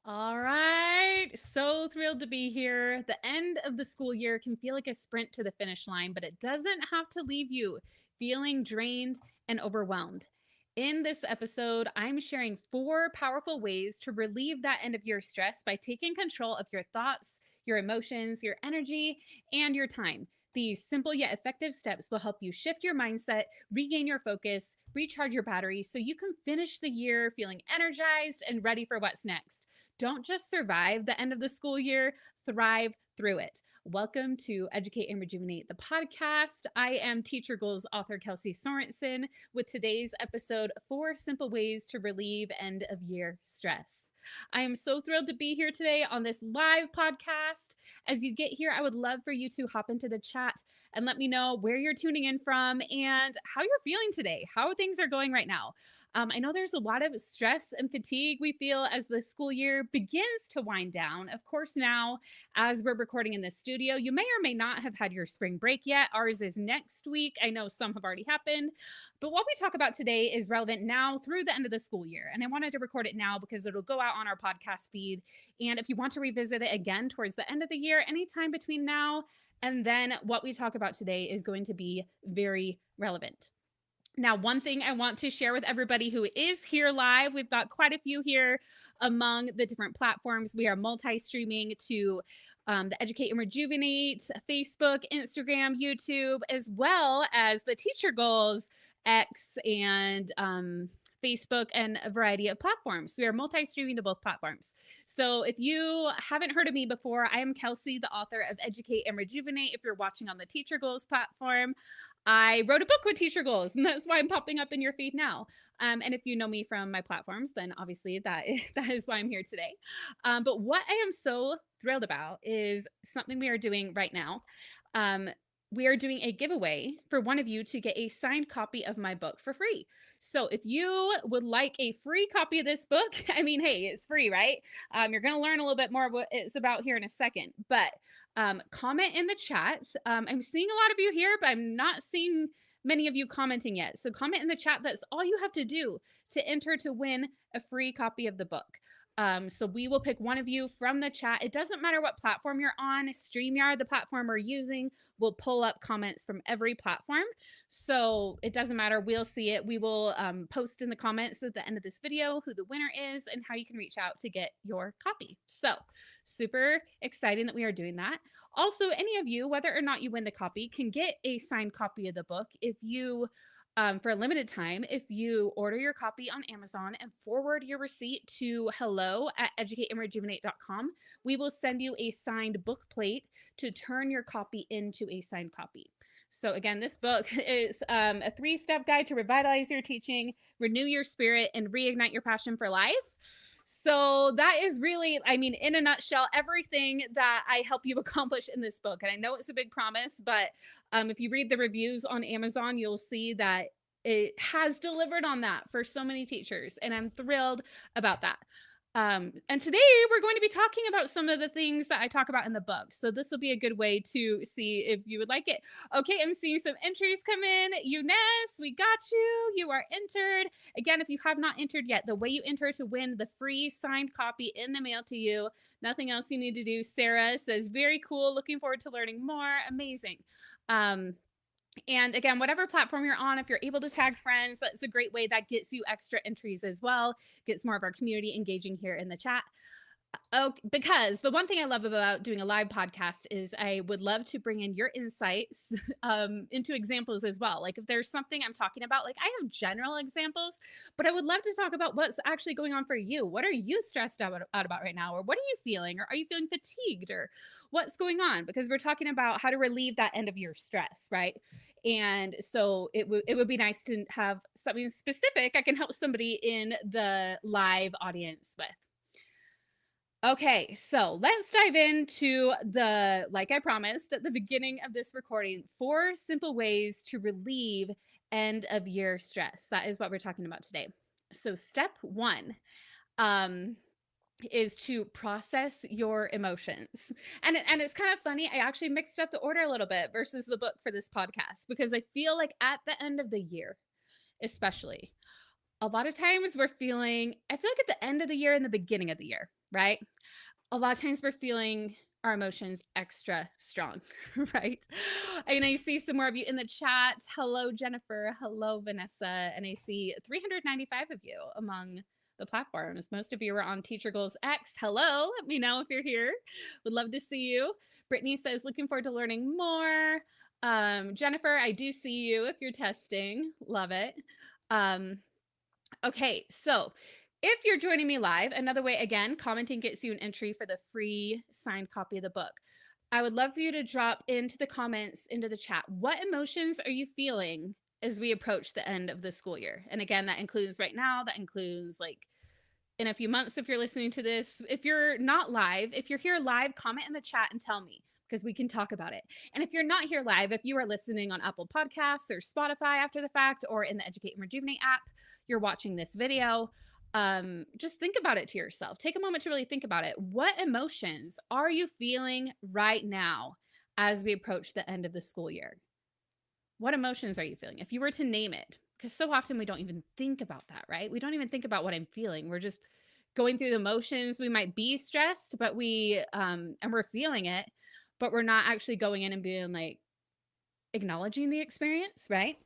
All right. So thrilled to be here. The end of the school year can feel like a sprint to the finish line, but it doesn't have to leave you feeling drained and overwhelmed. In this episode, I'm sharing 4 powerful ways to relieve that end of year stress by taking control of your thoughts, your emotions, your energy, and your time. These simple yet effective steps will help you shift your mindset, regain your focus, recharge your batteries so you can finish the year feeling energized and ready for what's next. Don't just survive the end of the school year, thrive through it. Welcome to Educate and Rejuvenate, the podcast. I am Teacher Goals author Kelsey Sorensen with today's episode 4 simple ways to relieve end of year stress. I am so thrilled to be here today on this live podcast. As you get here, I would love for you to hop into the chat and let me know where you're tuning in from and how you're feeling today, how things are going right now. I know there's a lot of stress and fatigue we feel as the school year begins to wind down. Of course, now, as we're recording in the studio, you may or may not have had your spring break yet. Ours is next week. I know some have already happened. But what we talk about today is relevant now through the end of the school year. And I wanted to record it now because it'll go out on our podcast feed. And if you want to revisit it again towards the end of the year, anytime between now and then, what we talk about today is going to be very relevant. Now, one thing I want to share with everybody who is here live, we've got quite a few here among the different platforms. We are multi-streaming to the Educate and Rejuvenate, Facebook, Instagram, YouTube, as well as the Teacher Goals, X, and Facebook, and a variety of platforms. We are multi-streaming to both platforms. So if you haven't heard of me before, I am Kelsey, the author of Educate and Rejuvenate. If you're watching on the Teacher Goals platform, I wrote a book with teacher goals, and that's why I'm popping up in your feed now. And if you know me from my platforms, then obviously that is why I'm here today. But what I am so thrilled about is something we are doing right now. We are doing a giveaway for one of you to get a signed copy of my book for free. So if you would like a free copy of this book, I mean, hey, it's free, right? You're going to learn a little bit more of what it's about here in a second, but comment in the chat. I'm seeing a lot of you here, but I'm not seeing many of you commenting yet. So comment in the chat. That's all you have to do to enter to win a free copy of the book. So we will pick one of you from the chat. It doesn't matter what platform you're on. StreamYard, the platform we're using, will pull up comments from every platform. So it doesn't matter. We'll see it. We will post in the comments at the end of this video who the winner is and how you can reach out to get your copy. So super exciting that we are doing that. Also, any of you, whether or not you win the copy, can get a signed copy of the book if you for a limited time, if you order your copy on Amazon and forward your receipt to hello@educateandrejuvenate.com, we will send you a signed book plate to turn your copy into a signed copy. So again, this book is a 3-step guide to revitalize your teaching, renew your spirit, and reignite your passion for life. So that is really, I mean, in a nutshell, everything that I help you accomplish in this book. And I know it's a big promise, but if you read the reviews on Amazon, you'll see that it has delivered on that for so many teachers. And I'm thrilled about that. And today we're going to be talking about some of the things that I talk about in the book. So this will be a good way to see if you would like it. Okay, I'm seeing some entries come in. Eunice, we got you. You are entered. Again, if you have not entered yet, the way you enter to win the free signed copy in the mail to you, nothing else you need to do. Sarah says, very cool. Looking forward to learning more. Amazing. And again, whatever platform you're on, if you're able to tag friends, that's a great way. That gets you extra entries as well, gets more of our community engaging here in the chat. Oh, because the one thing I love about doing a live podcast is I would love to bring in your insights into examples as well. Like if there's something I'm talking about, like I have general examples, but I would love to talk about what's actually going on for you. What are you stressed out about right now? Or what are you feeling? Or are you feeling fatigued? Or what's going on? Because we're talking about how to relieve that end of your stress, right? And so it would be nice to have something specific I can help somebody in the live audience with. Okay, so let's dive into like I promised at the beginning of this recording, 4 simple ways to relieve end of year stress. That is what we're talking about today. So step 1 is to process your emotions. And it's kind of funny. I actually mixed up the order a little bit versus the book for this podcast because I feel like at the end of the year, especially, A lot of times we're feeling, I feel like at the end of the year and the beginning of the year, right? A lot of times we're feeling our emotions extra strong, right? And I see some more of you in the chat. Hello, Jennifer. Hello, Vanessa. And I see 395 of you among the platforms. Most of you are on Teacher Goals X. Hello. Let me know if you're here. Would love to see you. Brittany says, looking forward to learning more. Jennifer, I do see you if you're testing. Love it. Okay, so if you're joining me live, another way, again, commenting gets you an entry for the free signed copy of the book. I would love for you to drop into the comments, into the chat, what emotions are you feeling as we approach the end of the school year? And again, that includes right now, that includes like in a few months if you're listening to this. If you're not live, if you're here live, comment in the chat and tell me, because we can talk about it. And if you're not here live, if you are listening on Apple Podcasts or Spotify after the fact, or in the Educate and Rejuvenate app, you're watching this video, just think about it to yourself. Take a moment to really think about it. What emotions are you feeling right now as we approach the end of the school year? What emotions are you feeling? If you were to name it, because so often we don't even think about that, right? We don't even think about what I'm feeling. We're just going through the motions. We might be stressed, but and we're feeling it, but we're not actually going in and being like, acknowledging the experience, right?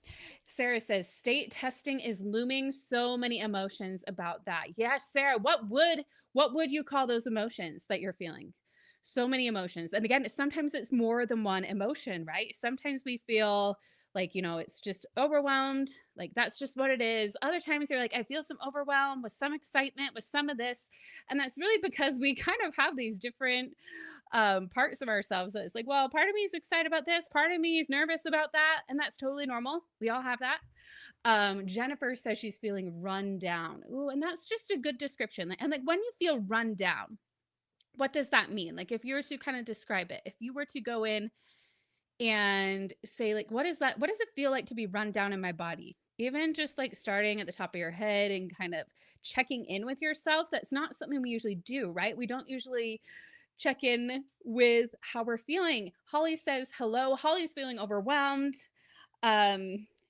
Sarah says state testing is looming. So many emotions about that. Yes, Sarah, what would you call those emotions that you're feeling? So many emotions. And again, sometimes it's more than one emotion, right? Sometimes we feel like, it's just overwhelmed. Like that's just what it is. Other times you're like, I feel some overwhelm with some excitement, with some of this. And that's really because we kind of have these different parts of ourselves that it's like, well, part of me is excited about this, part of me is nervous about that, and that's totally normal. We all have that. Jennifer says she's feeling run down. Ooh, and that's just a good description. And like when you feel run down, what does that mean? Like if you were to kind of describe it, if you were to go in and say like, what is that? What does it feel like to be run down in my body? Even just like starting at the top of your head and kind of checking in with yourself. That's not something we usually do, right? We don't usually check in with how we're feeling. Holly says hello. Holly's feeling overwhelmed.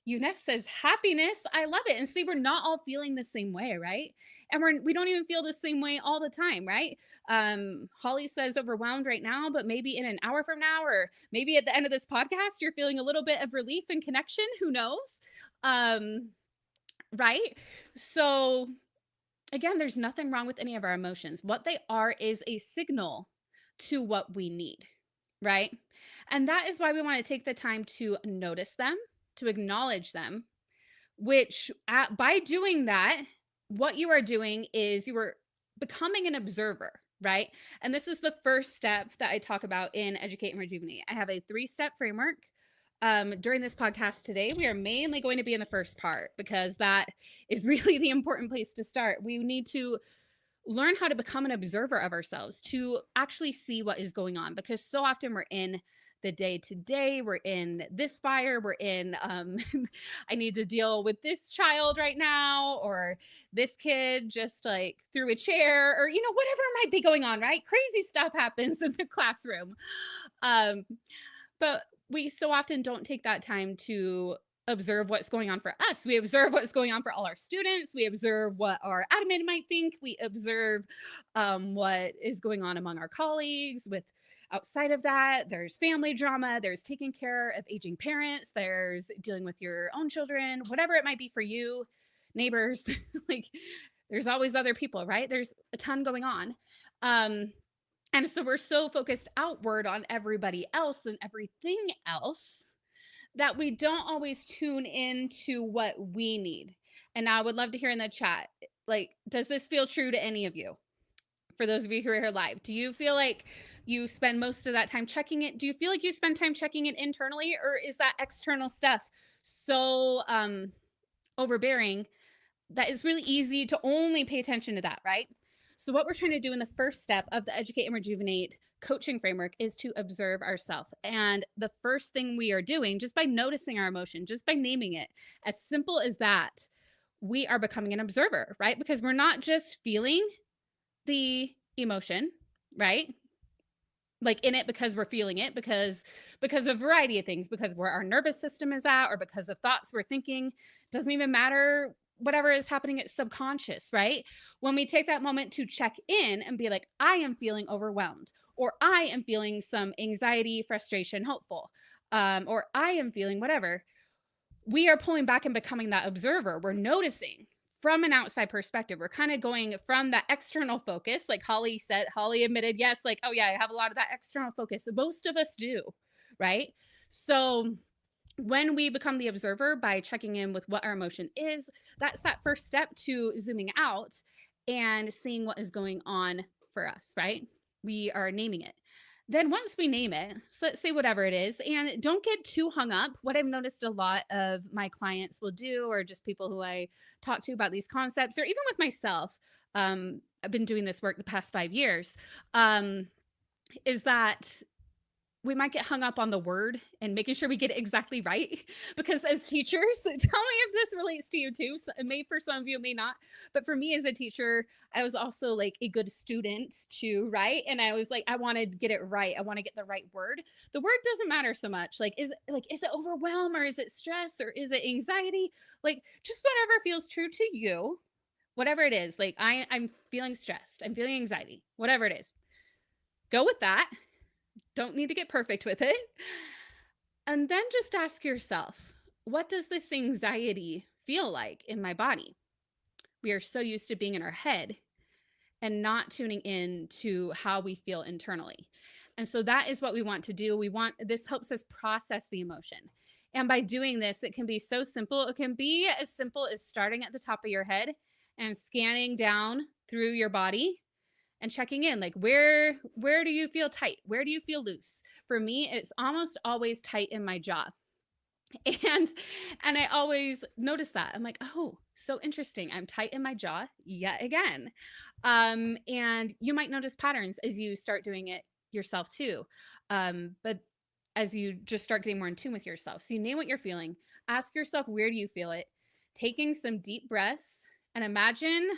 Eunice says happiness. I love it. And see, we're not all feeling the same way, right? And we don't even feel the same way all the time, right? Holly says overwhelmed right now, but maybe in an hour from now, or maybe at the end of this podcast, you're feeling a little bit of relief and connection. Who knows? Right? So again, there's nothing wrong with any of our emotions. What they are is a signal to what we need, right? And that is why we want to take the time to notice them, to acknowledge them, which by doing that, what you are doing is you are becoming an observer, right? And this is the first step that I talk about in Educate and Rejuvenate. I have a 3-step framework. During this podcast today, we are mainly going to be in the first part because that is really the important place to start. We need to learn how to become an observer of ourselves, to actually see what is going on, because so often we're in the day to day, we're in this fire, we're in, I need to deal with this child right now, or this kid just like threw a chair, or, whatever might be going on, right? Crazy stuff happens in the classroom. But we so often don't take that time to observe what's going on for us. We observe what's going on for all our students. We observe what our admin might think. We observe what is going on among our colleagues. With outside of that, there's family drama, there's taking care of aging parents, there's dealing with your own children, whatever it might be for you, neighbors. Like there's always other people, right? There's a ton going on. And so we're so focused outward on everybody else and everything else that we don't always tune into what we need. And I would love to hear in the chat, like, does this feel true to any of you? For those of you who are here live, do you feel like you spend most of that time checking it? Do you feel like you spend time checking it internally, or is that external stuff so overbearing that it's really easy to only pay attention to that, right? So what we're trying to do in the first step of the Educate and Rejuvenate coaching framework is to observe ourselves. And the first thing we are doing, just by noticing our emotion, just by naming it, as simple as that, we are becoming an observer, right? Because we're not just feeling the emotion, right? Like in it because we're feeling it, because of a variety of things, because where our nervous system is at, or because of thoughts we're thinking. Doesn't even matter whatever is happening, it's subconscious, right? When we take that moment to check in and be like, I am feeling overwhelmed, or I am feeling some anxiety, frustration, hopeful, or I am feeling whatever, we are pulling back and becoming that observer. We're noticing from an outside perspective. We're kind of going from that external focus, like Holly said, Holly admitted, yes, like, oh yeah, I have a lot of that external focus. Most of us do, right? So when we become the observer by checking in with what our emotion is, that's that first step to zooming out and seeing what is going on for us, right? We are naming it. Then once we name it, so let's say whatever it is, and don't get too hung up. What I've noticed a lot of my clients will do, or just people who I talk to about these concepts, or even with myself, I've been doing this work the past 5 years, um, is that we might get hung up on the word and making sure we get it exactly right. Because as teachers, tell me if this relates to you too. So it may, for some of you, it may not. But for me as a teacher, I was also like a good student too, right? And I was like, I want to get it right. I want to get the right word. The word doesn't matter so much. Is it overwhelm, or is it stress, or is it anxiety? Like, just whatever feels true to you, whatever it is. Like, I'm feeling stressed. I'm feeling anxiety, whatever it is. Go with that. Don't need to get perfect with it. And then just ask yourself, what does this anxiety feel like in my body? We are so used to being in our head and not tuning in to how we feel internally. And so that is what we want to do. This helps us process the emotion. And by doing this, it can be so simple. It can be as simple as starting at the top of your head and scanning down through your body and checking in, like, where do you feel tight, where do you feel loose? For me, it's almost always tight in my jaw. And I always notice that. I'm like, oh, so interesting, I'm tight in my jaw yet again. And you might notice patterns as you start doing it yourself too. But as you just start getting more in tune with yourself, so you name what you're feeling, ask yourself, where do you feel it? Taking some deep breaths, and imagine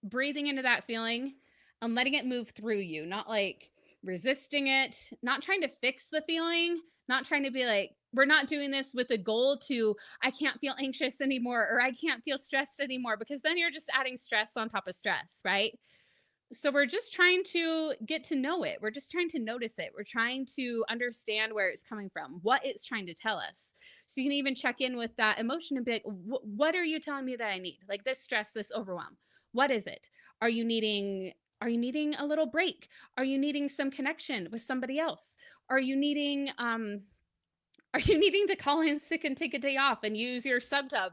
breathing into that feeling and letting it move through you, not like resisting it, not trying to fix the feeling, not trying to be like, we're not doing this with the goal to, I can't feel anxious anymore, or I can't feel stressed anymore, because then you're just adding stress on top of stress, right? So we're just trying to get to know it. We're just trying to notice it. We're trying to understand where it's coming from, what it's trying to tell us. So you can even check in with that emotion and be like, what are you telling me that I need? Like this stress, this overwhelm. What is it? Are you needing a little break? Are you needing some connection with somebody else? Are you needing to call in sick and take a day off and use your sub tub?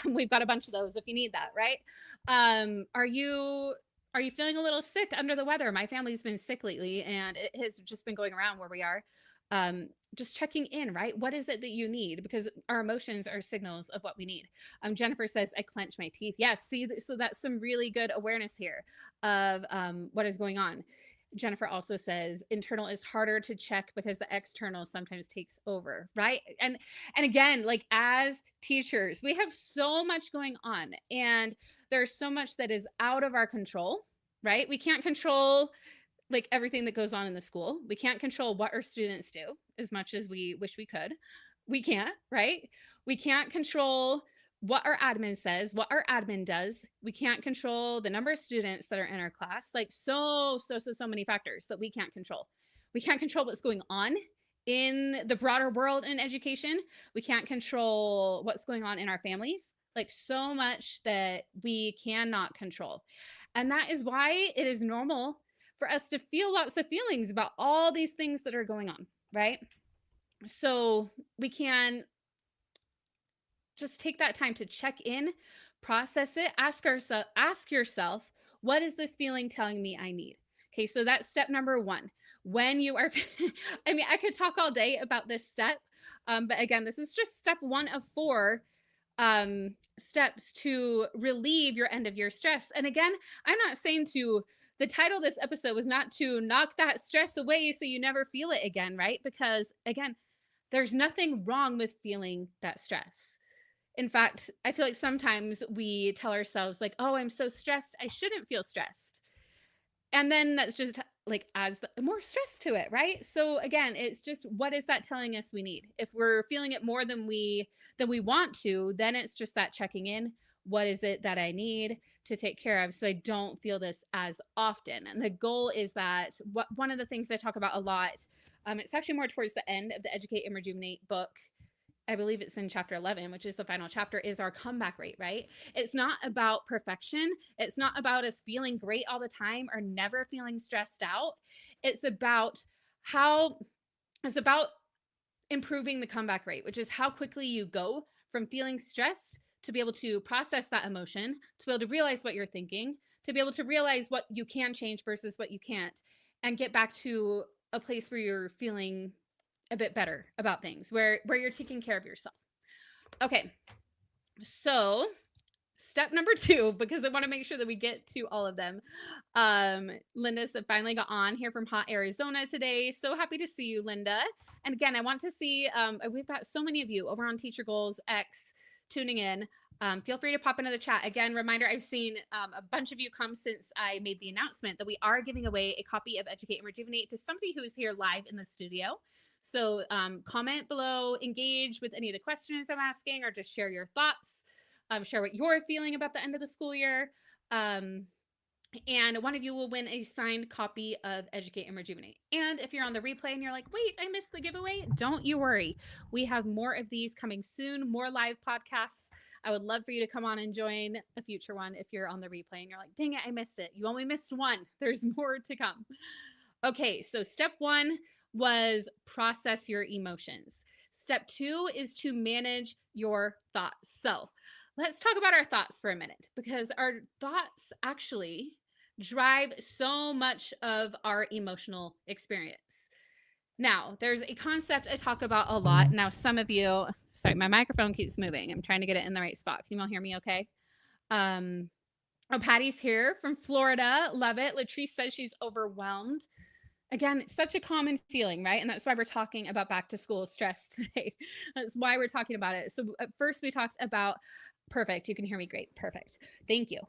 We've got a bunch of those if you need that, right? Are you feeling a little sick, under the weather? My family's been sick lately, and it has just been going around where we are. Just checking in, right? What is it that you need? Because our emotions are signals of what we need. Jennifer says, I clench my teeth. Yes, see, so that's some really good awareness here of what is going on. Jennifer also says internal is harder to check because the external sometimes takes over, right? And again, like as teachers, we have so much going on, and there's so much that is out of our control, right? We can't control like everything that goes on in the school. We can't control what our students do as much as we wish we could. We can't, right? We can't control what our admin says, what our admin does. We can't control the number of students that are in our class. Like so many factors that we can't control. We can't control what's going on in the broader world in education. We can't control what's going on in our families. Like so much that we cannot control. And that is why it is normal for us to feel lots of feelings about all these things that are going on, right? So we can just take that time to check in, process it, ask yourself, what is this feeling telling me I need? Okay, so that's step number one. When you are, I mean, I could talk all day about this step, but again, this is just step one of four steps to relieve your end of year stress. And again, I'm not saying the title of this episode was not to knock that stress away so you never feel it again, right? Because again, there's nothing wrong with feeling that stress. In fact, I feel like sometimes we tell ourselves like, oh, I'm so stressed, I shouldn't feel stressed. And then that's just like adds more stress to it, right? So again, it's just, what is that telling us we need? If we're feeling it more than we want to, then it's just that checking in. What is it that I need to take care of so I don't feel this as often? And the goal is that one of the things I talk about a lot, it's actually more towards the end of the Educate and Rejuvenate book. I believe it's in chapter 11, which is the final chapter, is our comeback rate, right? It's not about perfection. It's not about us feeling great all the time or never feeling stressed out. It's about how, it's about improving the comeback rate, which is how quickly you go from feeling stressed to be able to process that emotion, to be able to realize what you're thinking, to be able to realize what you can change versus what you can't, and get back to a place where you're feeling a bit better about things, where you're taking care of yourself. Okay, so step number 2, because I want to make sure that we get to all of them. Linda finally got on here from hot Arizona today. So happy to see you, Linda. And again, I want to see, we've got so many of you over on Teacher Goals X tuning in. Feel free to pop into the chat. Again, reminder, I've seen a bunch of you come since I made the announcement that we are giving away a copy of Educate and Rejuvenate to somebody who is here live in the studio. So comment below, engage with any of the questions I'm asking, or just share your thoughts. Share what you're feeling about the end of the school year. And one of you will win a signed copy of Educate and Rejuvenate. And if you're on the replay and you're like, wait, I missed the giveaway, don't you worry. We have more of these coming soon, more live podcasts. I would love for you to come on and join a future one if you're on the replay and you're like, dang it, I missed it. You only missed one. There's more to come. Okay, so step 1 was process your emotions. Step 2 is to manage your thoughts. So let's talk about our thoughts for a minute, because our thoughts actually drive so much of our emotional experience. Now, there's a concept I talk about a lot. Now, some of you, sorry, my microphone keeps moving. I'm trying to get it in the right spot. Can you all hear me okay? Oh, Patty's here from Florida. Love it. Latrice says she's overwhelmed. Again, it's such a common feeling, right? And that's why we're talking about back to school stress today. That's why we're talking about it. So at first we talked about, perfect. You can hear me great. Perfect. Thank you.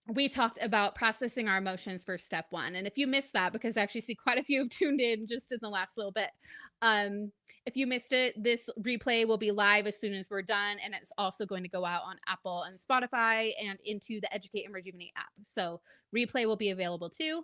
We talked about processing our emotions for step 1. And if you missed that, because I actually see quite a few have tuned in just in the last little bit. If you missed it, this replay will be live as soon as we're done. And it's also going to go out on Apple and Spotify and into the Educate and Rejuvenate app. So replay will be available too.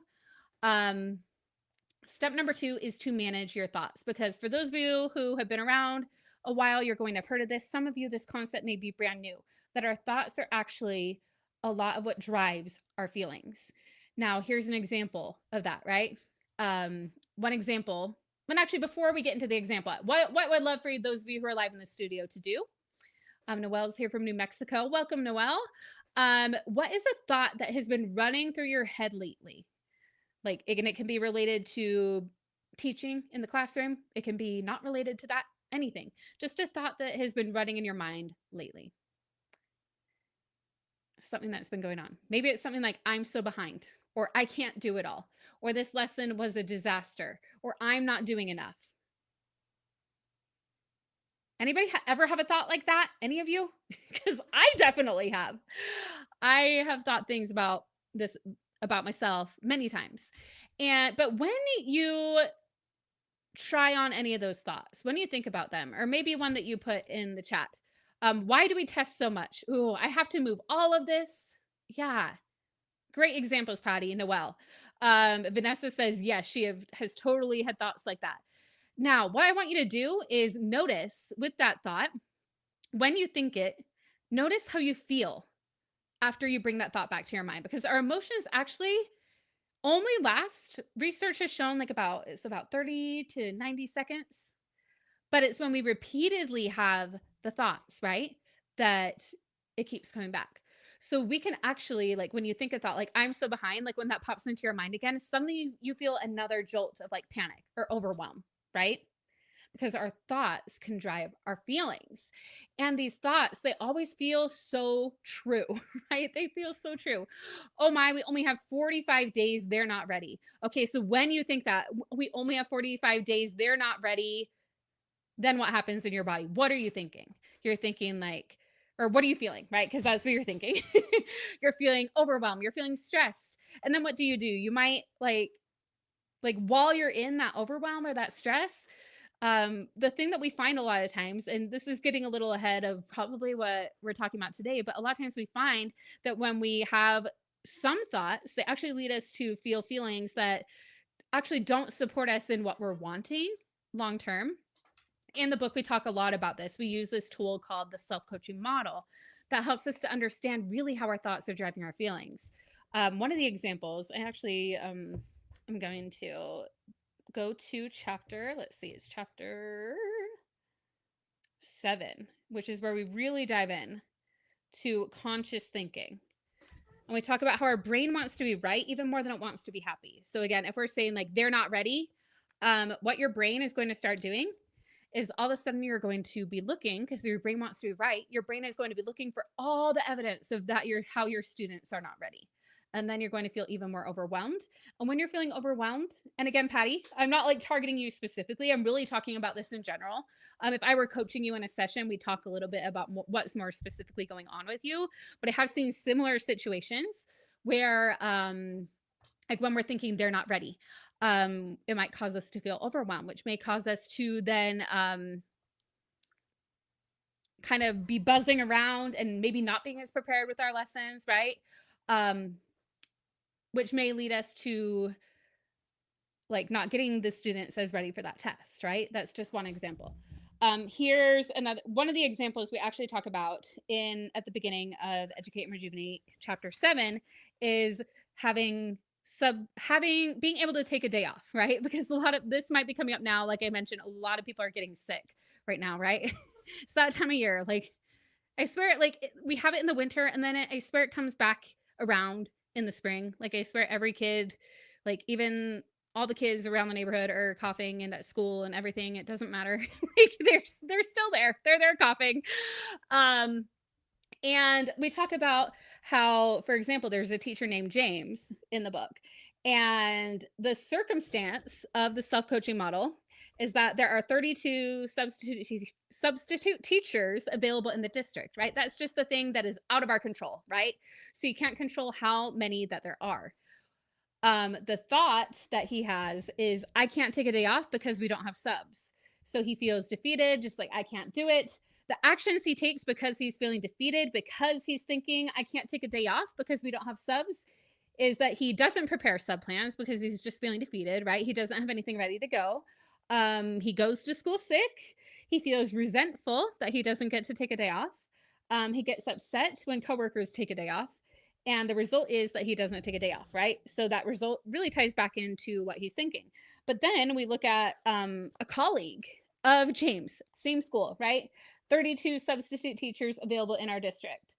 Step number 2 is to manage your thoughts, because for those of you who have been around a while, you're going to have heard of this. Some of you, this concept may be brand new, that our thoughts are actually a lot of what drives our feelings. Now, here's an example of that, right? One example, and actually before we get into the example, what would love for those of you who are live in the studio to do? Noelle's here from New Mexico. Welcome, Noelle. What is a thought that has been running through your head lately? Like, it can be related to teaching in the classroom. It can be not related to that, anything. Just a thought that has been running in your mind lately. Something that's been going on. Maybe it's something like, I'm so behind, or I can't do it all, or this lesson was a disaster, or I'm not doing enough. Anybody ever have a thought like that? Any of you? Because I definitely have. I have thought things about this, about myself many times. But when you try on any of those thoughts, when you think about them, or maybe one that you put in the chat, why do we test so much? Ooh, I have to move all of this. Yeah. Great examples, Patty. Noelle. Vanessa says, yes, she has totally had thoughts like that. Now, what I want you to do is notice with that thought, when you think it, notice how you feel after you bring that thought back to your mind, because our emotions actually only last, research has shown, like it's about 30 to 90 seconds. But it's when we repeatedly have the thoughts, right, that it keeps coming back. So we can actually, like, when you think a thought, like, I'm so behind, like when that pops into your mind again, suddenly you feel another jolt of like panic or overwhelm, right? Because our thoughts can drive our feelings. And these thoughts, they always feel so true, right? They feel so true. Oh my, we only have 45 days. They're not ready. Okay, so when you think that we only have 45 days, they're not ready, then what happens in your body? What are you thinking? You're thinking like, or what are you feeling, right? Because that's what you're thinking. You're feeling overwhelmed. You're feeling stressed. And then what do? You might like while you're in that overwhelm or that stress, The thing that we find a lot of times, and this is getting a little ahead of probably what we're talking about today, but a lot of times we find that when we have some thoughts, they actually lead us to feel feelings that actually don't support us in what we're wanting long term. In the book, we talk a lot about this. We use this tool called the self coaching model that helps us to understand really how our thoughts are driving our feelings. One of the examples, I actually, I'm going to go to chapter, let's see, it's chapter 7, which is where we really dive in to conscious thinking. And we talk about how our brain wants to be right even more than it wants to be happy. So, again, if we're saying like they're not ready, what your brain is going to start doing is all of a sudden you're going to be looking, because your brain wants to be right, your brain is going to be looking for all the evidence of that how your students are not ready. And then you're going to feel even more overwhelmed. And when you're feeling overwhelmed, and again, Patty, I'm not like targeting you specifically, I'm really talking about this in general. If I were coaching you in a session, we talk a little bit about what's more specifically going on with you. But I have seen similar situations where like when we're thinking they're not ready, it might cause us to feel overwhelmed, which may cause us to then kind of be buzzing around and maybe not being as prepared with our lessons, right? Which may lead us to like not getting the students as ready for that test, right? That's just one example. Here's another one of the examples we actually talk about in at the beginning of Educate and Rejuvenate chapter 7 is being able to take a day off, right? Because a lot of this might be coming up now. Like I mentioned, a lot of people are getting sick right now, right? It's that time of year. Like I swear, we have it in the winter, and then I swear it comes back around in the spring. Like I swear, every kid, like even all the kids around the neighborhood are coughing and at school and everything. It doesn't matter. Like they're still there. They're there coughing. Um, and we talk about how, for example, there's a teacher named James in the book. And the circumstance of the self coaching model is that there are 32 substitute teachers available in the district, right? That's just the thing that is out of our control, right? So you can't control how many that there are. The thought that he has is, I can't take a day off because we don't have subs. So he feels defeated, just like, I can't do it. The actions he takes because he's feeling defeated, because he's thinking, I can't take a day off because we don't have subs, is that he doesn't prepare sub plans because he's just feeling defeated, right? He doesn't have anything ready to go. He goes to school sick. He feels resentful that he doesn't get to take a day off. He gets upset when coworkers take a day off. And the result is that he doesn't take a day off, right? So that result really ties back into what he's thinking. But then we look at a colleague of James, same school, right? 32 substitute teachers available in our district.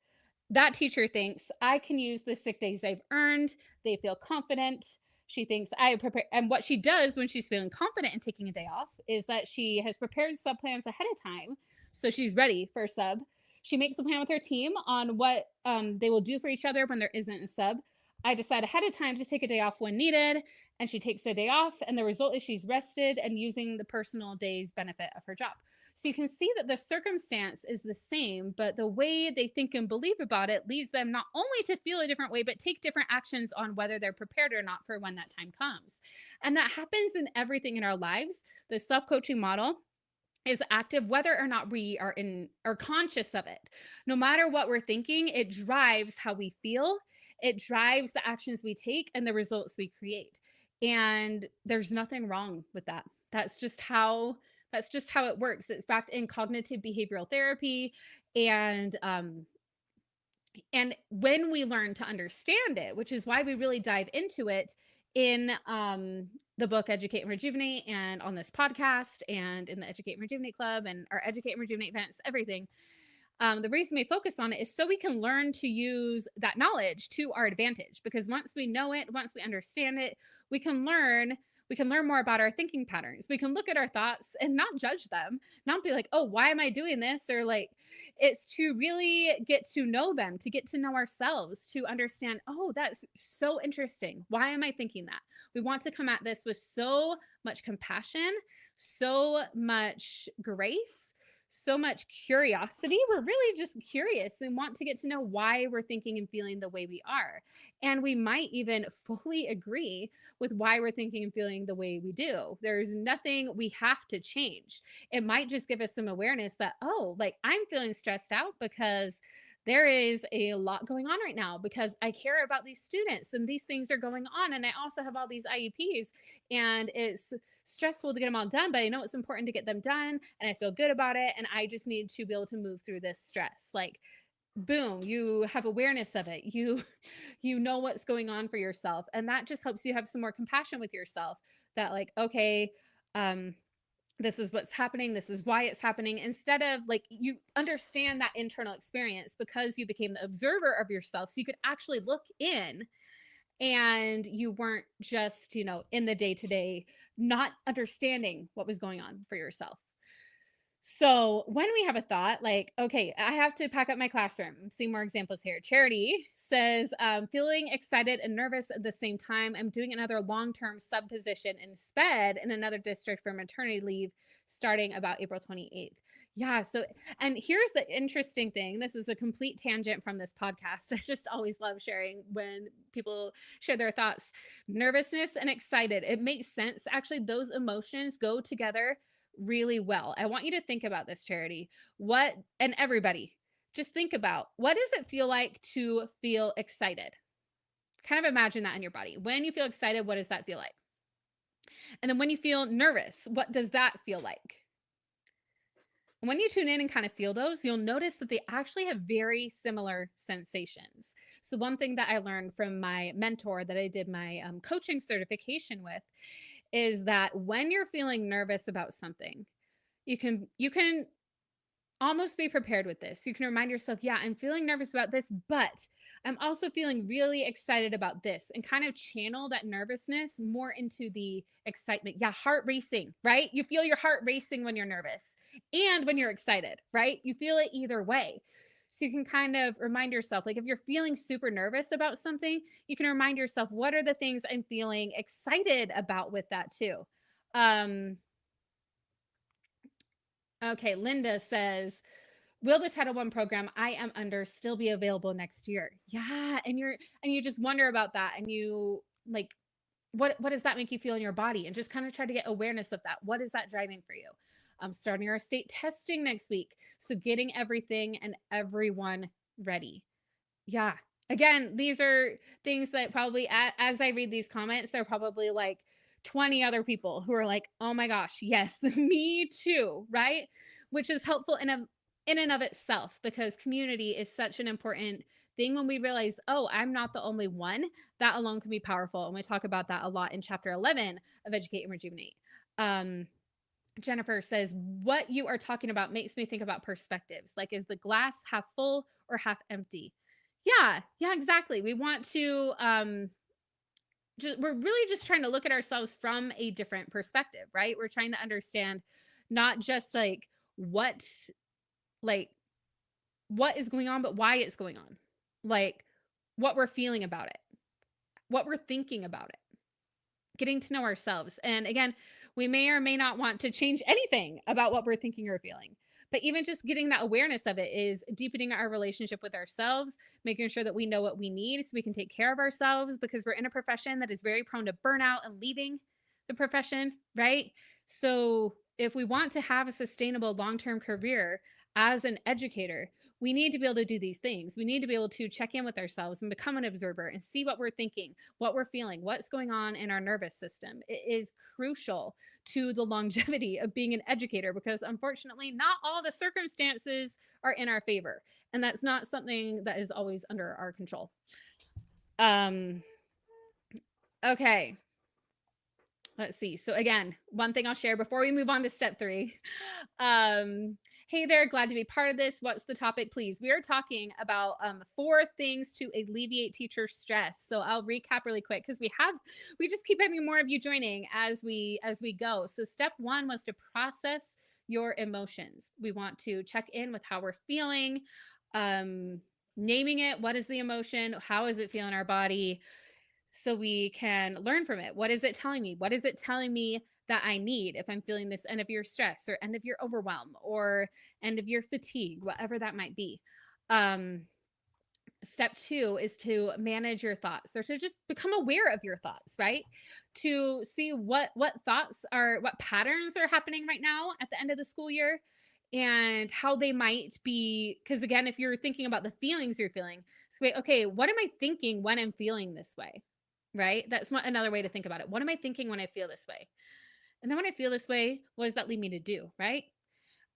That teacher thinks, I can use the sick days I've earned. They feel confident. She thinks I prepare. And what she does when she's feeling confident in taking a day off is that she has prepared sub plans ahead of time. So she's ready for a sub. She makes a plan with her team on what they will do for each other when there isn't a sub. I decide ahead of time to take a day off when needed, and she takes the day off, and the result is she's rested and using the personal day's benefit of her job. So you can see that the circumstance is the same, but the way they think and believe about it leads them not only to feel a different way, but take different actions on whether they're prepared or not for when that time comes. And that happens in everything in our lives. The self-coaching model is active whether or not we are conscious of it. No matter what we're thinking, it drives how we feel, it drives the actions we take and the results we create. And there's nothing wrong with that. That's just how it works. It's backed in cognitive behavioral therapy. And when we learn to understand it, which is why we really dive into it in the book Educate and Rejuvenate, and on this podcast, and in the Educate and Rejuvenate Club, and our Educate and Rejuvenate events, everything. The reason we focus on it is so we can learn to use that knowledge to our advantage. Because once we know it, once we understand it, we can learn more about our thinking patterns. We can look at our thoughts and not judge them, not be like, oh, why am I doing this? Or like, it's to really get to know them, to get to know ourselves, to understand, oh, that's so interesting. Why am I thinking that? We want to come at this with so much compassion, so much grace, so much curiosity. We're really just curious and want to get to know why we're thinking and feeling the way we are. And we might even fully agree with why we're thinking and feeling the way we do. There's nothing we have to change. It might just give us some awareness that, oh, like I'm feeling stressed out because there is a lot going on right now because I care about these students and these things are going on. And I also have all these IEPs and it's stressful to get them all done, but I know it's important to get them done and I feel good about it. And I just need to be able to move through this stress. Like, boom, you have awareness of it. You know what's going on for yourself. And that just helps you have some more compassion with yourself that, like, okay, um, this is what's happening, this is why it's happening, instead of like you understand that internal experience because you became the observer of yourself so you could actually look in and you weren't just, in the day to day not understanding what was going on for yourself. So when we have a thought like, okay, I have to pack up my classroom, I'm seeing more examples here. Charity says, feeling excited and nervous at the same time. I'm doing another long term sub position in SPED in another district for maternity leave starting about April 28th. Yeah. So, and here's the interesting thing, this is a complete tangent from this podcast. I just always love sharing when people share their thoughts. Nervousness and excited. It makes sense. Actually, those emotions go together really well. I want you to think about this, Charity. What, and everybody, just think about what does it feel like to feel excited? Kind of imagine that in your body. When you feel excited, what does that feel like? And then when you feel nervous, what does that feel like? And when you tune in and kind of feel those, you'll notice that they actually have very similar sensations. So, one thing that I learned from my mentor that I did my coaching certification with is that when you're feeling nervous about something, you can almost be prepared with this. You can remind yourself, yeah, I'm feeling nervous about this, but I'm also feeling really excited about this, and kind of channel that nervousness more into the excitement. Yeah, heart racing, right? You feel your heart racing when you're nervous and when you're excited, right? You feel it either way. So you can kind of remind yourself, like if you're feeling super nervous about something, you can remind yourself, what are the things I'm feeling excited about with that too? Um, Okay, Linda says, will the Title I program I am under still be available next year? Yeah, and you just wonder about that and you like what does that make you feel in your body? And just kind of try to get awareness of that. What is that driving for you? I'm starting our state testing next week. So getting everything and everyone ready. Yeah. Again, these are things that probably, as I read these comments, there are probably like 20 other people who are like, oh my gosh, yes, me too. Right. Which is helpful in and of itself because community is such an important thing when we realize, oh, I'm not the only one. That alone can be powerful. And we talk about that a lot in chapter 11 of Educate and Rejuvenate. Um, Jennifer says, what you are talking about makes me think about perspectives. Like, is the glass half full or half empty? Yeah, yeah, exactly. We want to we're really just trying to look at ourselves from a different perspective, right? We're trying to understand not just what like what is going on, but why it's going on. Like what we're feeling about it, what we're thinking about it, getting to know ourselves. And again, we may or may not want to change anything about what we're thinking or feeling. But even just getting that awareness of it is deepening our relationship with ourselves, making sure that we know what we need so we can take care of ourselves because we're in a profession that is very prone to burnout and leaving the profession, right? So, if we want to have a sustainable long term career as an educator, we need to be able to do these things. We need to be able to check in with ourselves and become an observer and see what we're thinking, what we're feeling, what's going on in our nervous system. It is crucial to the longevity of being an educator because unfortunately, not all the circumstances are in our favor. And that's not something that is always under our control. Um, okay. Let's see. So again, one thing I'll share before we move on to step 3. Hey there, glad to be part of this. What's the topic, please? We are talking about 4 things to alleviate teacher stress. So I'll recap really quick because we just keep having more of you joining as we go. So step 1 was to process your emotions. We want to check in with how we're feeling, naming it. What is the emotion? How is it feeling in our body? So we can learn from it. What is it telling me? What is it telling me that I need if I'm feeling this end of year stress or end of year overwhelm or end of year fatigue, whatever that might be. Um, Step two is to manage your thoughts or to just become aware of your thoughts, right? To see what thoughts are, what patterns are happening right now at the end of the school year, and how they might be, because again, if you're thinking about the feelings you're feeling, so wait, okay, what am I thinking when I'm feeling this way? Right? That's another way to think about it. What am I thinking when I feel this way? And then when I feel this way, what does that lead me to do? Right?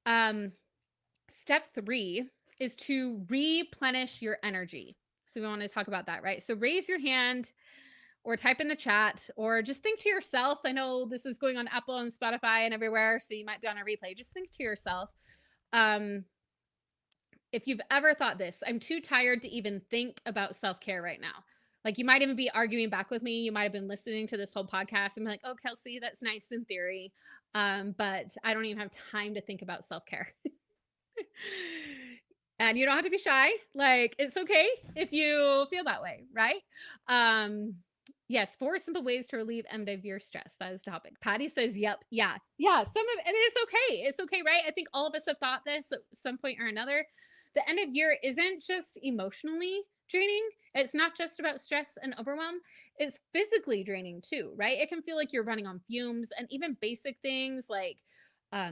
Um, Step three is to replenish your energy. So we want to talk about that, right? So raise your hand or type in the chat or just think to yourself. I know this is going on Apple and Spotify and everywhere, so you might be on a replay. Just think to yourself. Um, if you've ever thought this, I'm too tired to even think about self care right now. Like you might even be arguing back with me. You might have been listening to this whole podcast and be like, oh, Kelsey, that's nice in theory. But I don't even have time to think about self care. And you don't have to be shy. Like it's okay if you feel that way, right? Um, yes, four simple ways to relieve end of year stress. That is the topic. Patty says, "Yep, yeah, yeah." Some of it is okay. It's okay, right? I think all of us have thought this at some point or another. The end of year isn't just emotionally draining. It's not just about stress and overwhelm. It's physically draining too, right? It can feel like you're running on fumes, and even basic things like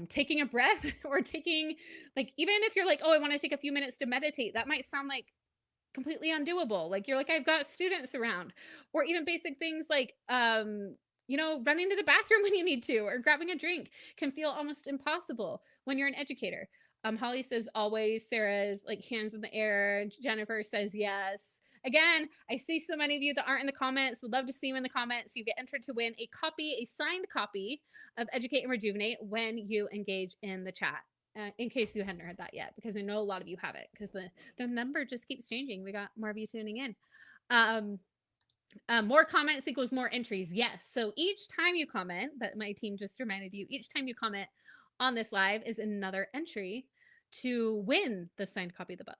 taking a breath or taking, like, even if you're like, oh, I want to take a few minutes to meditate, that might sound like completely undoable. Like you're like, I've got students around, or even basic things like, running to the bathroom when you need to, or grabbing a drink can feel almost impossible when you're an educator. Holly says always. Sarah's like hands in the air. Jennifer says yes. Again, I see so many of you that aren't in the comments. Would love to see you in the comments. You get entered to win a signed copy of Educate and Rejuvenate when you engage in the chat. In case you hadn't heard that yet, because I know a lot of you have it, because the number just keeps changing. We got more of you tuning in. More comments equals more entries. Yes. So each time you comment, that my team just reminded you, each time you comment on this live is another entry to win the signed copy of the book.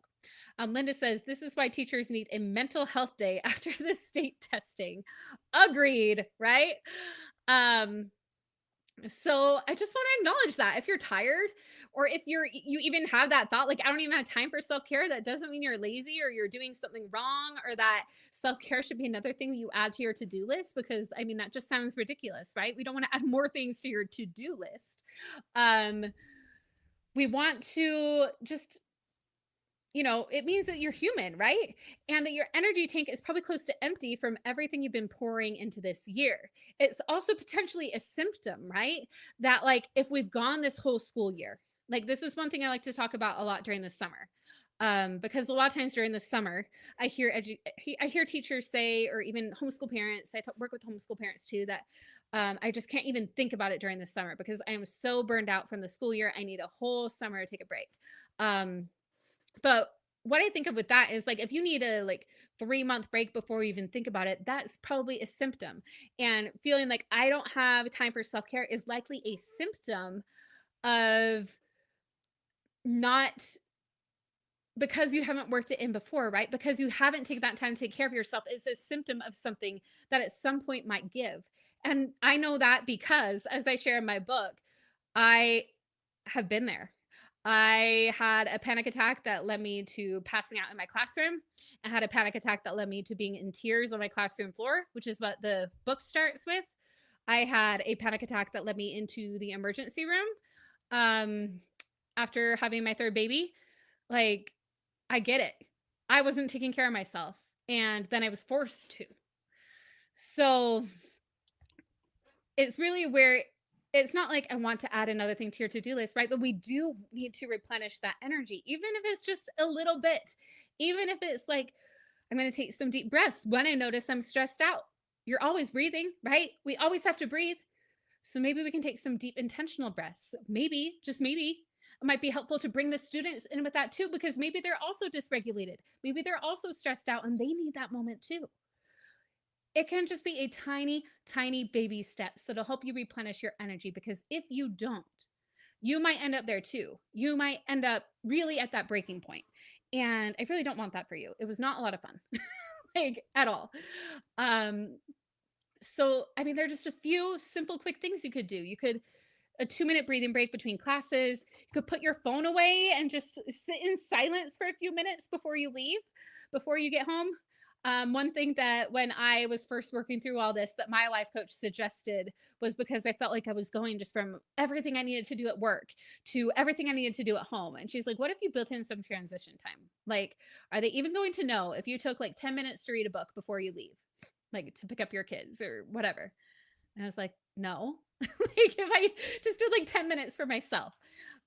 Linda says, this is why teachers need a mental health day after the state testing. Agreed, right? So I just want to acknowledge that if you're tired, or if you even have that thought, like, I don't even have time for self-care, that doesn't mean you're lazy or you're doing something wrong, or that self-care should be another thing that you add to your to-do list, because I mean, that just sounds ridiculous, right? We don't want to add more things to your to-do list. We want to just, it means that you're human, right? And that your energy tank is probably close to empty from everything you've been pouring into this year. It's also potentially a symptom, right? That, like, if we've gone this whole school year, like, this is one thing I like to talk about a lot during the summer. Because a lot of times during the summer, I hear teachers say, or even homeschool parents, work with homeschool parents too, that I just can't even think about it during the summer because I am so burned out from the school year. I need a whole summer to take a break. But what I think of with that is, like, if you need a 3-month break before you even think about it, that's probably a symptom. And feeling like I don't have time for self-care is likely a symptom of not, because you haven't worked it in before, right? Because you haven't taken that time to take care of yourself. It's a symptom of something that at some point might give. And I know that because, as I share in my book, I have been there. I had a panic attack that led me to passing out in my classroom. I had a panic attack that led me to being in tears on my classroom floor, which is what the book starts with. I had a panic attack that led me into the emergency room after having my third baby. Like, I get it. I wasn't taking care of myself, and then I was forced to. So it's really where it's not like I want to add another thing to your to-do list, right? But we do need to replenish that energy, even if it's just a little bit. Even if it's like, I'm going to take some deep breaths when I notice I'm stressed out. You're always breathing, right? We always have to breathe. So maybe we can take some deep intentional breaths. Maybe, just maybe, it might be helpful to bring the students in with that too, because maybe they're also dysregulated. Maybe they're also stressed out and they need that moment too. It can just be a tiny, tiny baby steps that'll help you replenish your energy, because if you don't, you might end up there too. You might end up really at that breaking point. And I really don't want that for you. It was not a lot of fun, like, at all. So, I mean, there are just a few simple, quick things you could do. You could a 2-minute breathing break between classes. You could put your phone away and just sit in silence for a few minutes before you leave, before you get home. One thing that when I was first working through all this, that my life coach suggested was because I felt like I was going just from everything I needed to do at work to everything I needed to do at home. And she's like, what if you built in some transition time? Like, are they even going to know if you took like 10 minutes to read a book before you leave, like to pick up your kids or whatever? And I was like, no. Like if I just did like 10 minutes for myself.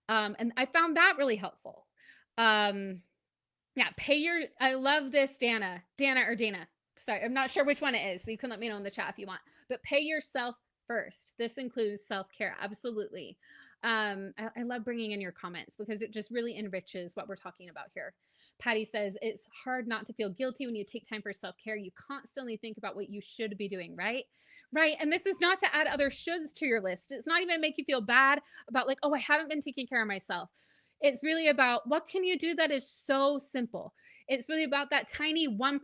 And I found that really helpful. Um, yeah, I love this, Dana or Dana. Sorry, I'm not sure which one it is. So you can let me know in the chat if you want. But pay yourself first. This includes self-care. Absolutely. I love bringing in your comments because it just really enriches what we're talking about here. Patty says it's hard not to feel guilty when you take time for self-care. You constantly think about what you should be doing, right? Right. And this is not to add other shoulds to your list. It's not even to make you feel bad about like, oh, I haven't been taking care of myself. It's really about what can you do that is so simple. It's really about that tiny 1%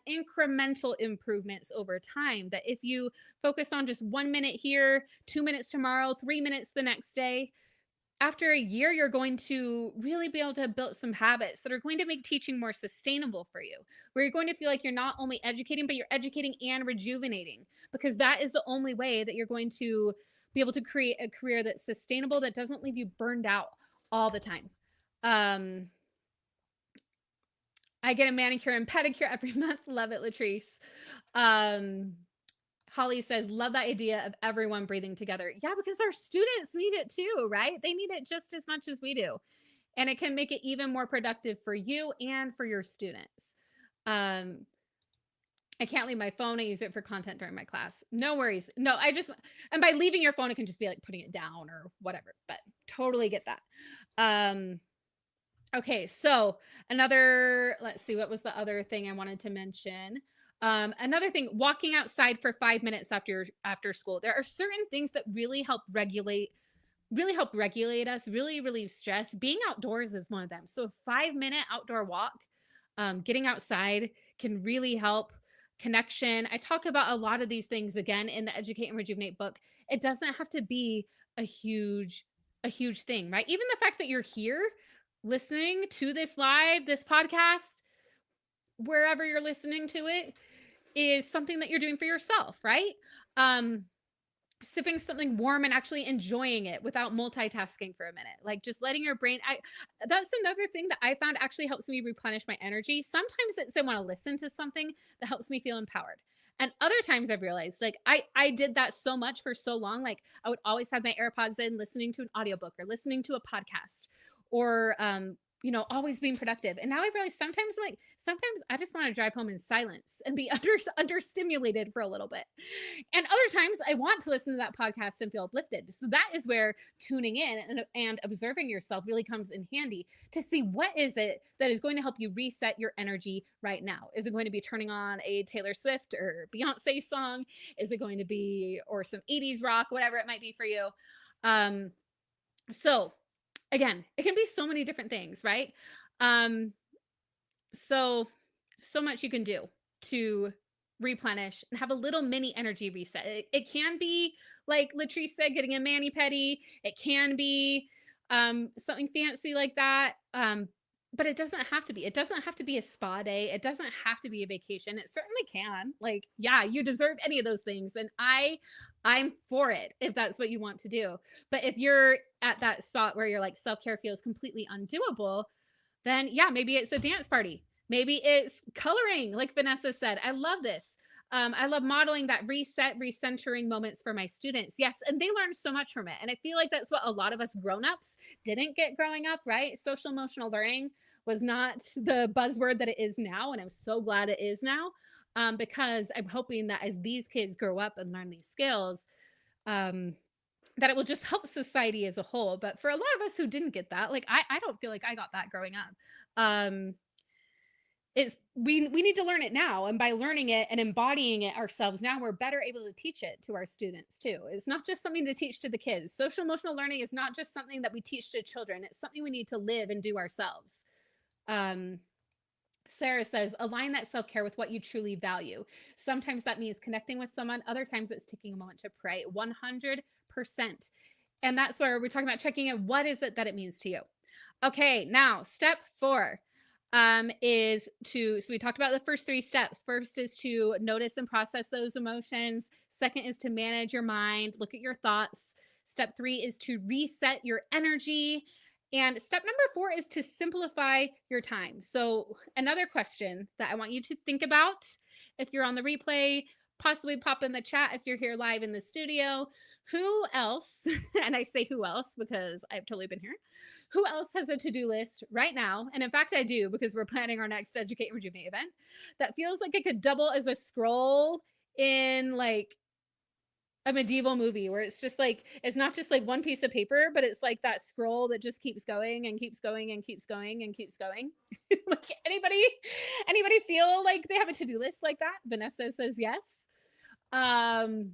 incremental improvements over time. That if you focus on just 1 minute here, 2 minutes tomorrow, 3 minutes the next day, after a year, you're going to really be able to build some habits that are going to make teaching more sustainable for you, where you're going to feel like you're not only educating, but you're educating and rejuvenating, because that is the only way that you're going to be able to create a career that's sustainable, that doesn't leave you burned out all the time. Um, I get a manicure and pedicure every month. Love it, Latrice. Um, Holly says, love that idea of everyone breathing together. Yeah, because our students need it too, right? They need it just as much as we do. And it can make it even more productive for you and for your students. I can't leave my phone. I use it for content during my class. No worries. No, and by leaving your phone, it can just be like putting it down or whatever, but totally get that. Okay, so let's see, what was the other thing I wanted to mention? Another thing, walking outside for 5 minutes after school. There are certain things that really help regulate us, really relieve stress. Being outdoors is one of them. So a 5-minute outdoor walk, getting outside can really help. Connection. I talk about a lot of these things again in the Educate and Rejuvenate book. It doesn't have to be a huge thing, right? Even the fact that you're here listening to this podcast, wherever you're listening to it, is something that you're doing for yourself, right? Sipping something warm and actually enjoying it without multitasking for a minute, like just letting your brain. That's another thing that I found actually helps me replenish my energy. Sometimes I want to listen to something that helps me feel empowered, and other times I've realized like I did that so much for so long. Like I would always have my AirPods in, listening to an audiobook or listening to a podcast, or always being productive. And now I realize sometimes I just want to drive home in silence and be understimulated for a little bit. And other times I want to listen to that podcast and feel uplifted. So that is where tuning in and observing yourself really comes in handy, to see what is it that is going to help you reset your energy right now. Is it going to be turning on a Taylor Swift or Beyonce song? Is it going to be, or some 80s rock, whatever it might be for you? So again, it can be so many different things, right? So much you can do to replenish and have a little mini energy reset. It can be like Latrice said, getting a mani-pedi. It can be something fancy like that. But it doesn't have to be. It doesn't have to be a spa day. It doesn't have to be a vacation. It certainly can. Like, yeah, you deserve any of those things. And I'm for it if that's what you want to do. But if you're at that spot where you're like self-care feels completely undoable, then yeah, maybe it's a dance party. Maybe it's coloring, like Vanessa said. I love this. I love modeling that recentering moments for my students. Yes, and they learn so much from it. And I feel like that's what a lot of us grown-ups didn't get growing up, right? Social emotional learning was not the buzzword that it is now, and I'm so glad it is now, because I'm hoping that as these kids grow up and learn these skills, that it will just help society as a whole. But for a lot of us who didn't get that, like I don't feel like I got that growing up. We need to learn it now, and by learning it and embodying it ourselves now, we're better able to teach it to our students too. It's not just something to teach to the kids. Social emotional learning is not just something that we teach to children. It's something we need to live and do ourselves. Sarah says, align that self care with what you truly value. Sometimes that means connecting with someone, other times it's taking a moment to pray. 100%. And that's where we're talking about checking in. What is it that it means to you? Okay, now step 4 is to, so we talked about the first 3 steps. First is to notice and process those emotions. Second is to manage your mind, look at your thoughts. Step 3 is to reset your energy. And step number 4 is to simplify your time. So, another question that I want you to think about if you're on the replay, possibly pop in the chat if you're here live in the studio. Who else, and I say who else because I've totally been here, who else has a to do list right now? And in fact, I do because we're planning our next Educate and Rejuvenate event that feels like it could double as a scroll in like a medieval movie where it's just like it's not just like one piece of paper, but it's like that scroll that just keeps going and keeps going and keeps going and keeps going. Like anybody feel like they have a to-do list like that? Vanessa says yes. And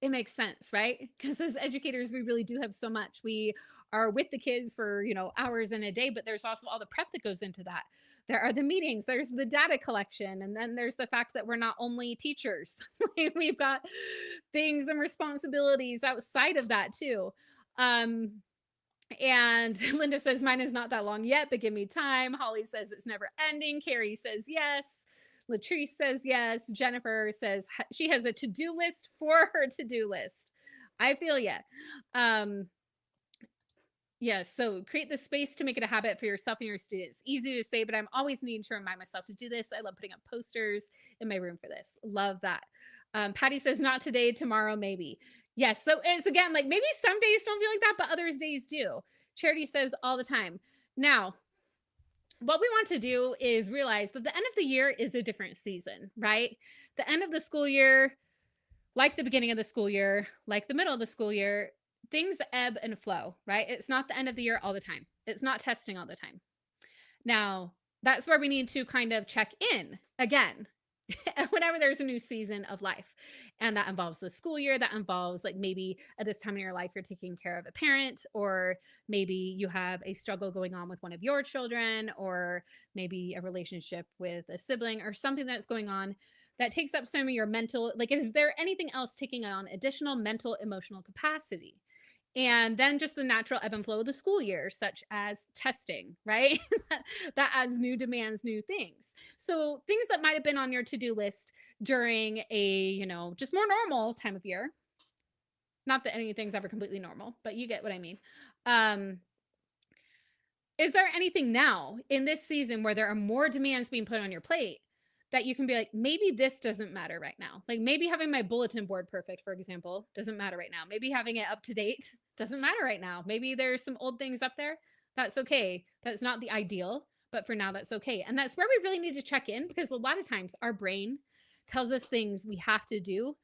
it makes sense, right? Because as educators, we really do have so much. We are with the kids for, hours in a day, but there's also all the prep that goes into that. There are the meetings, there's the data collection, and then there's the fact that we're not only teachers. We've got things and responsibilities outside of that too. And Linda says, mine is not that long yet, but give me time. Holly says it's never ending. Carrie says yes. Latrice says yes. Jennifer says she has a to-do list for her to-do list. I feel ya. Yes, so create the space to make it a habit for yourself and your students. Easy to say, but I'm always needing to remind myself to do this. I love putting up posters in my room for this. Love that. Patty says, not today, tomorrow, maybe. Yes, so it's again, like maybe some days don't feel like that, but others days do. Charity says all the time. Now, what we want to do is realize that the end of the year is a different season, right? The end of the school year, like the beginning of the school year, like the middle of the school year, things ebb and flow, right? It's not the end of the year all the time. It's not testing all the time. Now, that's where we need to kind of check in again whenever there's a new season of life. And that involves the school year. That involves like maybe at this time in your life, you're taking care of a parent, or maybe you have a struggle going on with one of your children, or maybe a relationship with a sibling or something that's going on that takes up some of your mental, like, is there anything else taking on additional mental, emotional capacity? And then just the natural ebb and flow of the school year, such as testing, right? That adds new demands, new things. So things that might have been on your to-do list during a, just more normal time of year. Not that anything's ever completely normal, but you get what I mean. Is there anything now in this season where there are more demands being put on your plate that you can be like, maybe this doesn't matter right now? Like maybe having my bulletin board perfect, for example, doesn't matter right now. Maybe having it up to date doesn't matter right now. Maybe there's some old things up there. That's okay. That's not the ideal, but for now, that's okay. And that's where we really need to check in, because a lot of times our brain tells us things we have to do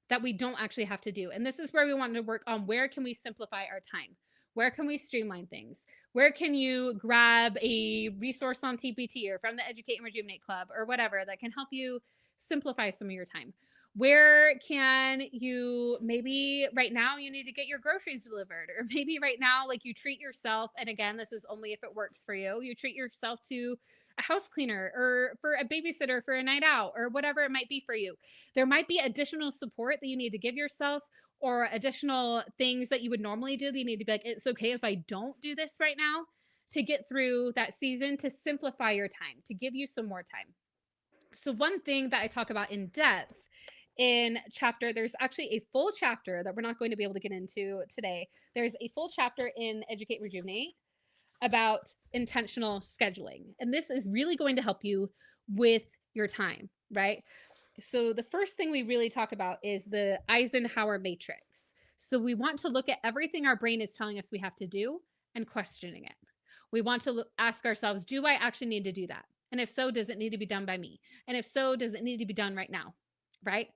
that we don't actually have to do. And this is where we want to work on, where can we simplify our time? Where can we streamline things? Where can you grab a resource on TPT or from the Educate and Rejuvenate Club or whatever that can help you simplify some of your time? Where can you, maybe right now you need to get your groceries delivered, or maybe right now, like, you treat yourself. And again, this is only if it works for you. You treat yourself to a house cleaner or for a babysitter for a night out or whatever it might be for you. There might be additional support that you need to give yourself, or additional things that you would normally do that you need to be like, it's okay if I don't do this right now, to get through that season, to simplify your time, to give you some more time. So one thing that I talk about in depth in chapter, there's actually a full chapter that we're not going to be able to get into today. There's a full chapter in Educate Rejuvenate about intentional scheduling. And this is really going to help you with your time, right? So the first thing we really talk about is the Eisenhower matrix. So we want to look at everything our brain is telling us we have to do and questioning it. We want to ask ourselves, do I actually need to do that? And if so, does it need to be done by me? And if so, does it need to be done right now? Right?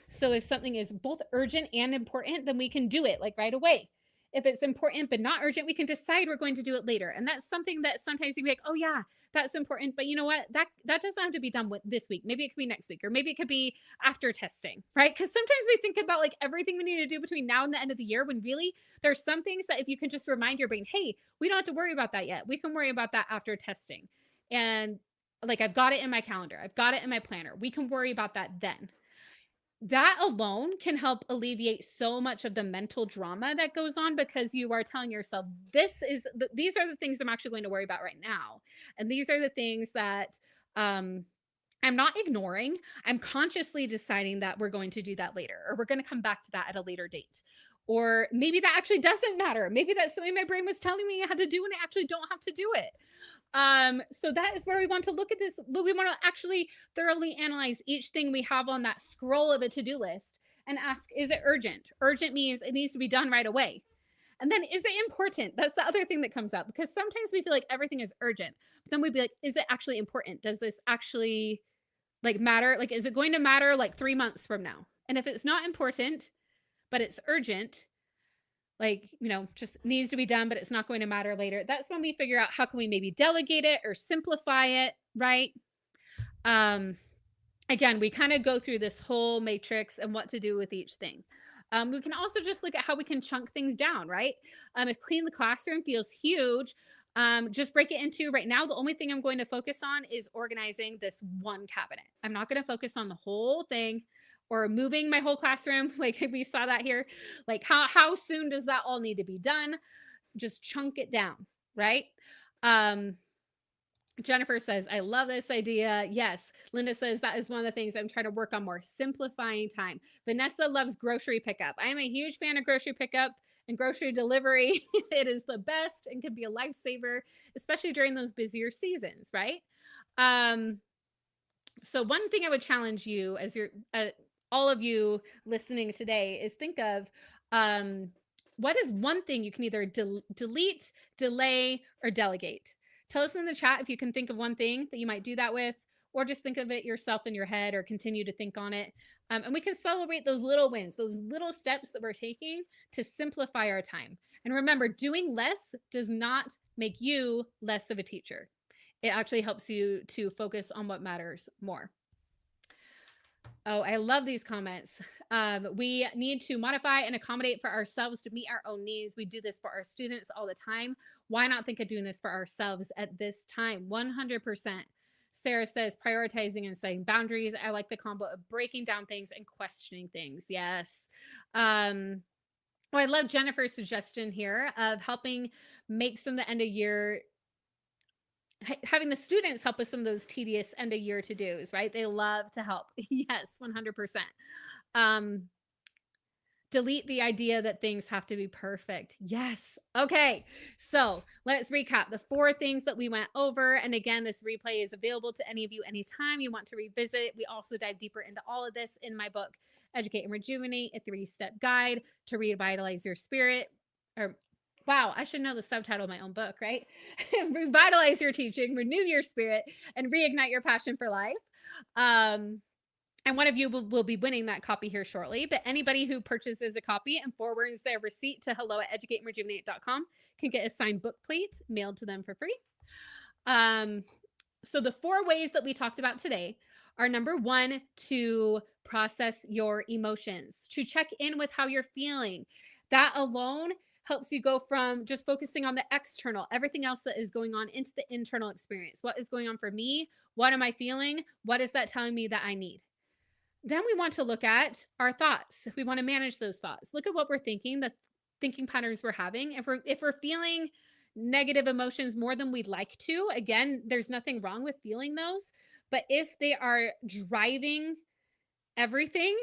So if something is both urgent and important, then we can do it like right away. If it's important but not urgent, we can decide we're going to do it later. And that's something that sometimes you be like, oh yeah, that's important, but you know what? That doesn't have to be done with this week. Maybe it could be next week, or maybe it could be after testing, right? Because sometimes we think about like everything we need to do between now and the end of the year, when really there's some things that if you can just remind your brain, hey, we don't have to worry about that yet. We can worry about that after testing. and like I've got it in my calendar, I've got it in my planner. We can worry about that then. That alone can help alleviate so much of the mental drama that goes on because you are telling yourself, these are the things I'm actually going to worry about right now. And these are the things that um, I'm not ignoring. I'm consciously deciding that we're going to do that later, or we're going to come back to that at a later date. Or maybe that actually doesn't matter. Maybe that's something my brain was telling me I had to do and I actually don't have to do it. So that is where we want to look at this. We want to actually thoroughly analyze each thing we have on that scroll of a to-do list and ask, is it urgent? Urgent means it needs to be done right away. And then is it important? That's the other thing that comes up, because sometimes we feel like everything is urgent, but then we'd be like, is it actually important? Does this actually like matter? Like, is it going to matter like 3 months from now? And if it's not important, but it's urgent, like, just needs to be done, but it's not going to matter later. That's when we figure out how can we maybe delegate it or simplify it, right? Um, Again, we kind of go through this whole matrix and what to do with each thing. We can also just look at how we can chunk things down, right? If clean the classroom feels huge, just break it into right now. The only thing I'm going to focus on is organizing this one cabinet. I'm not going to focus on the whole thing or moving my whole classroom. Like we saw that here. Like how soon does that all need to be done? Just chunk it down, right? Um, Jennifer says, I love this idea. Yes. Linda says, that is one of the things I'm trying to work on more, simplifying time. Vanessa loves grocery pickup. I am a huge fan of grocery pickup and grocery delivery. It is the best and can be a lifesaver, especially during those busier seasons, right? So one thing I would challenge you as all of you listening today is think of what is one thing you can either delete, delay, or delegate. Tell us in the chat if you can think of one thing that you might do that with, or just think of it yourself in your head or continue to think on it. And we can celebrate those little wins, those little steps that we're taking to simplify our time. And remember, doing less does not make you less of a teacher. It actually helps you to focus on what matters more. Oh, I love these comments. We need to modify and accommodate for ourselves to meet our own needs. We do this for our students all the time. Why not think of doing this for ourselves at this time? 100%. Sarah says prioritizing and setting boundaries. I like the combo of breaking down things and questioning things. Yes. I love Jennifer's suggestion here of helping make some of the end of year, having the students help with some of those tedious end of year to dos, right? They love to help. Yes, 100%. Delete the idea that things have to be perfect. Yes. Okay. So let's recap the 4 things that we went over. And again, this replay is available to any of you anytime you want to revisit. We also dive deeper into all of this in my book, Educate and Rejuvenate, a 3-step guide to revitalize your spirit. Or wow, I should know the subtitle of my own book, right? Revitalize your teaching, renew your spirit, and reignite your passion for life. And one of you will be winning that copy here shortly. But anybody who purchases a copy and forwards their receipt to hello@educateandrejuvenate.com can get a signed book plate mailed to them for free. So the 4 ways that we talked about today are, number 1, to process your emotions, to check in with how you're feeling. That alone helps you go from just focusing on the external, everything else that is going on, into the internal experience. What is going on for me? What am I feeling? What is that telling me that I need? Then we want to look at our thoughts. We want to manage those thoughts. Look at what we're thinking, the thinking patterns we're having. If we're feeling negative emotions more than we'd like to, again, there's nothing wrong with feeling those. But if they are driving everything,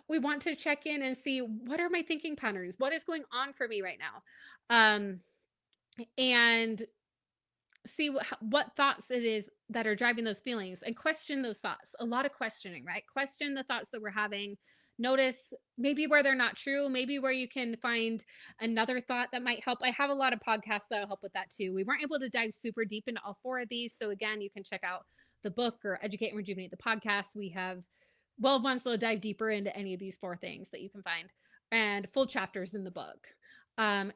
we want to check in and see, what are my thinking patterns? What is going on for me right now? And see what thoughts it is that are driving those feelings, and question those thoughts. A lot of questioning, right? Question the thoughts that we're having. Notice maybe where they're not true, maybe where you can find another thought that might help. I have a lot of podcasts that'll help with that too. We weren't able to dive super deep into all 4 of these. So again, you can check out the book or Educate and Rejuvenate the podcast. We have ones that'll dive deeper into any of these 4 things that you can find, and full chapters in the book.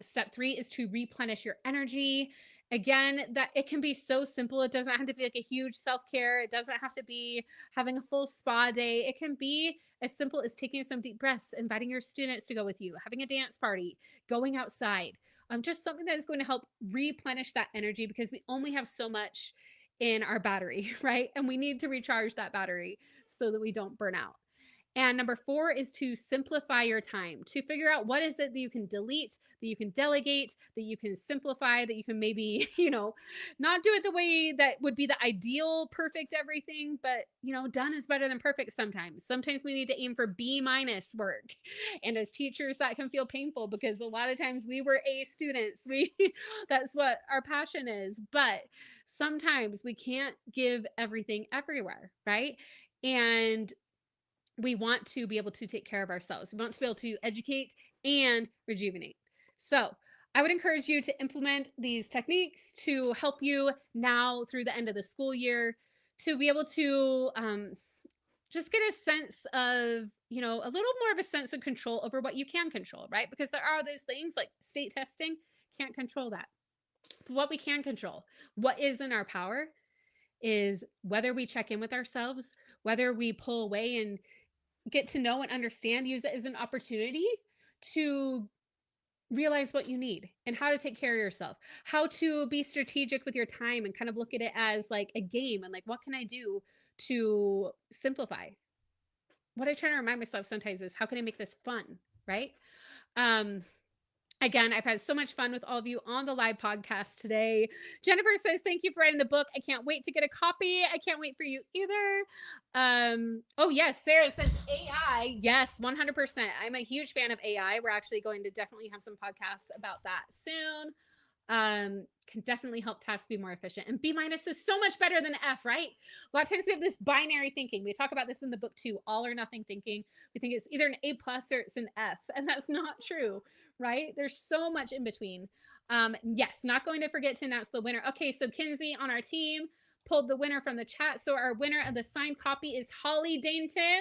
Step 3 is to replenish your energy. Again, that it can be so simple. It doesn't have to be like a huge self-care. It doesn't have to be having a full spa day. It can be as simple as taking some deep breaths, inviting your students to go with you, having a dance party, going outside. Just something that is going to help replenish that energy, because we only have so much in our battery, right? And we need to recharge that battery so that we don't burn out. And number four is to simplify your time, to figure out what is it that you can delete, that you can delegate, that you can simplify, that you can maybe, not do it the way that would be the ideal, perfect everything, but, done is better than perfect sometimes. Sometimes we need to aim for B minus work. And as teachers, that can feel painful because a lot of times we were A students. That's what our passion is. But sometimes we can't give everything everywhere, right? And we want to be able to take care of ourselves. We want to be able to educate and rejuvenate. So, I would encourage you to implement these techniques to help you now through the end of the school year to be able to just get a sense of, a little more of a sense of control over what you can control, right? Because there are those things like state testing, can't control that. But what we can control, what is in our power, is whether we check in with ourselves, whether we pull away and get to know and understand, use it as an opportunity to realize what you need and how to take care of yourself, how to be strategic with your time and kind of look at it as like a game and like, what can I do to simplify? What I try to remind myself sometimes is how can I make this fun? Right. Um, Again, I've had so much fun with all of you on the live podcast today. Jennifer says, thank you for writing the book. I can't wait to get a copy. I can't wait for you either. Oh, yes. Sarah says AI. Yes, 100%. I'm a huge fan of AI. We're actually going to definitely have some podcasts about that soon. Can definitely help tasks be more efficient. And B minus is so much better than F, right? A lot of times we have this binary thinking. We talk about this in the book too, all or nothing thinking. We think it's either an A plus or it's an F, and that's not true, right? There's so much in between. Yes, not going to forget to announce the winner. Okay, so Kinsey on our team pulled the winner from the chat. So our winner of the signed copy is Holly Dainton.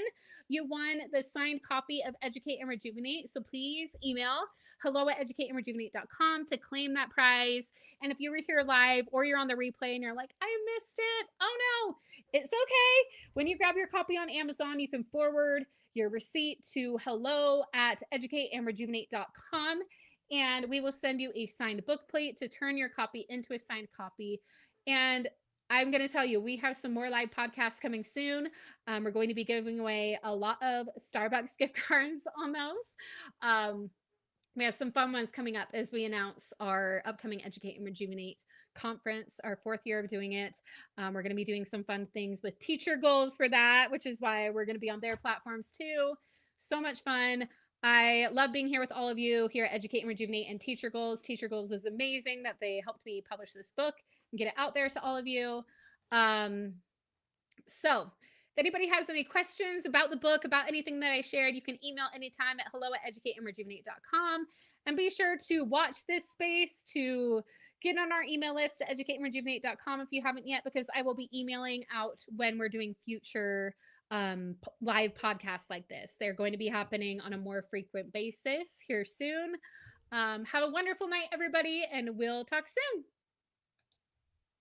You won the signed copy of Educate and Rejuvenate. So please email hello@educateandrejuvenate.com to claim that prize. And if you were here live or you're on the replay and you're like, I missed it, oh no, it's okay. When you grab your copy on Amazon, you can forward your receipt to hello@educateandrejuvenate.com, and we will send you a signed book plate to turn your copy into a signed copy. And I'm going to tell you, we have some more live podcasts coming soon. We're going to be giving away a lot of Starbucks gift cards on those. We have some fun ones coming up as we announce our upcoming Educate and Rejuvenate conference, our fourth year of doing it. We're going to be doing some fun things with teacher goals for that, which is why we're going to be on their platforms too. So much fun. I love being here with all of you here at Educate and Rejuvenate and Teacher Goals. Teacher Goals is amazing that they helped me publish this book and get it out there to all of you. So if anybody has any questions about the book, about anything that I shared, you can email anytime at hello@educateandrejuvenate.com. And be sure to watch this space, to get on our email list at educateandrejuvenate.com if you haven't yet, because I will be emailing out when we're doing future live podcasts like this. They're going to be happening on a more frequent basis here soon. Have a wonderful night, everybody, and we'll talk soon.